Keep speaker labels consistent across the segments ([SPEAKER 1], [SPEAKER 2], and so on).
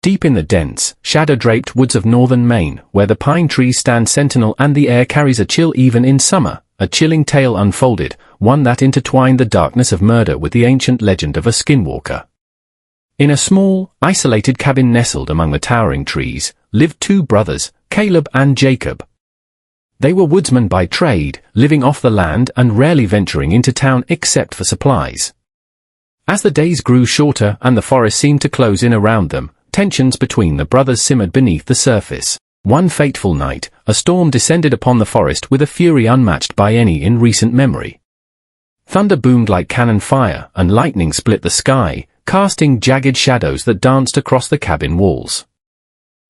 [SPEAKER 1] Deep in the dense, shadow-draped woods of northern Maine, where the pine trees stand sentinel and the air carries a chill even in summer, a chilling tale unfolded, one that intertwined the darkness of murder with the ancient legend of a skinwalker. In a small, isolated cabin nestled among the towering trees, lived two brothers, Caleb and Jacob. They were woodsmen by trade, living off the land and rarely venturing into town except for supplies. As the days grew shorter and the forest seemed to close in around them, tensions between the brothers simmered beneath the surface. One fateful night, a storm descended upon the forest with a fury unmatched by any in recent memory. Thunder boomed like cannon fire, and lightning split the sky, casting jagged shadows that danced across the cabin walls.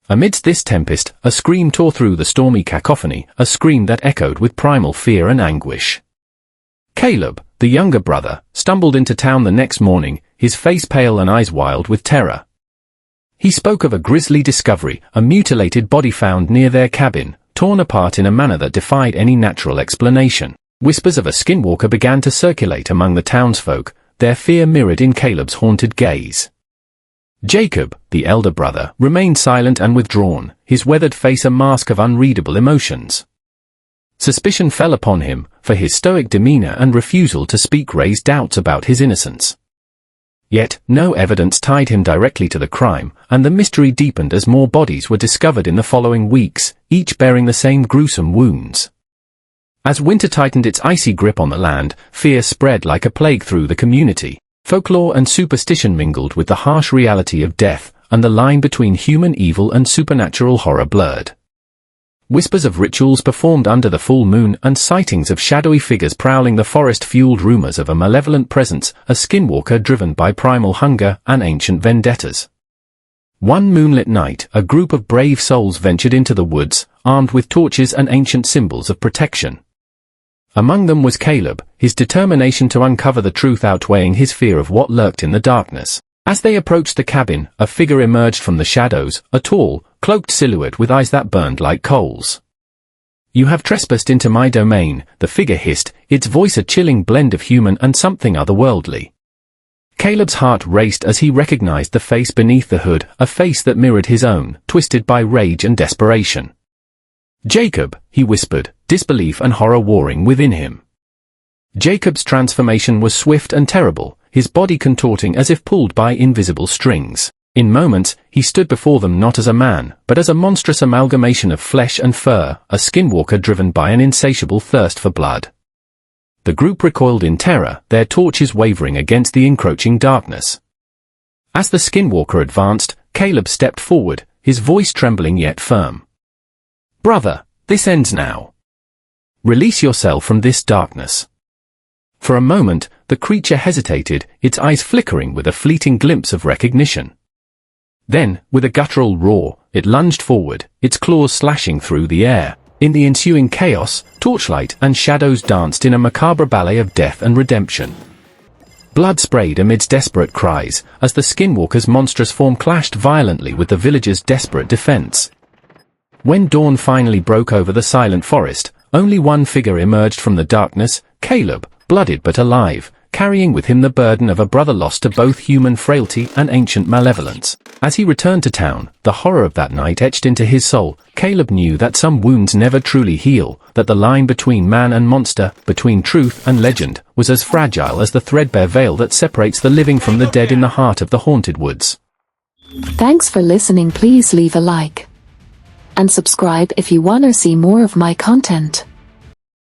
[SPEAKER 1] Amidst this tempest, a scream tore through the stormy cacophony, a scream that echoed with primal fear and anguish. Caleb, the younger brother, stumbled into town the next morning, his face pale and eyes wild with terror. He spoke of a grisly discovery, a mutilated body found near their cabin, torn apart in a manner that defied any natural explanation. Whispers of a skinwalker began to circulate among the townsfolk, their fear mirrored in Caleb's haunted gaze. Jacob, the elder brother, remained silent and withdrawn, his weathered face a mask of unreadable emotions. Suspicion fell upon him, for his stoic demeanor and refusal to speak raised doubts about his innocence. Yet, no evidence tied him directly to the crime, and the mystery deepened as more bodies were discovered in the following weeks, each bearing the same gruesome wounds. As winter tightened its icy grip on the land, fear spread like a plague through the community. Folklore and superstition mingled with the harsh reality of death, and the line between human evil and supernatural horror blurred. Whispers of rituals performed under the full moon and sightings of shadowy figures prowling the forest fueled rumors of a malevolent presence, a skinwalker driven by primal hunger and ancient vendettas. One moonlit night, a group of brave souls ventured into the woods, armed with torches and ancient symbols of protection. Among them was Caleb, his determination to uncover the truth outweighing his fear of what lurked in the darkness. As they approached the cabin, a figure emerged from the shadows, a tall, cloaked silhouette with eyes that burned like coals. "You have trespassed into my domain," the figure hissed, its voice a chilling blend of human and something otherworldly. Caleb's heart raced as he recognized the face beneath the hood, a face that mirrored his own, twisted by rage and desperation. "Jacob," he whispered, disbelief and horror warring within him. Jacob's transformation was swift and terrible, his body contorting as if pulled by invisible strings. In moments, he stood before them not as a man, but as a monstrous amalgamation of flesh and fur, a skinwalker driven by an insatiable thirst for blood. The group recoiled in terror, their torches wavering against the encroaching darkness. As the skinwalker advanced, Caleb stepped forward, his voice trembling yet firm. "Brother, this ends now. Release yourself from this darkness." For a moment, the creature hesitated, its eyes flickering with a fleeting glimpse of recognition. Then, with a guttural roar, it lunged forward, its claws slashing through the air. In the ensuing chaos, torchlight and shadows danced in a macabre ballet of death and redemption. Blood sprayed amidst desperate cries, as the skinwalker's monstrous form clashed violently with the villagers' desperate defense. When dawn finally broke over the silent forest, only one figure emerged from the darkness, Caleb, blooded but alive, carrying with him the burden of a brother lost to both human frailty and ancient malevolence. As he returned to town, the horror of that night etched into his soul. Caleb knew that some wounds never truly heal, that the line between man and monster, between truth and legend, was as fragile as the threadbare veil that separates the living from the dead in the heart of the haunted woods.
[SPEAKER 2] Thanks for listening. Please leave a like and subscribe if you want to see more of my content.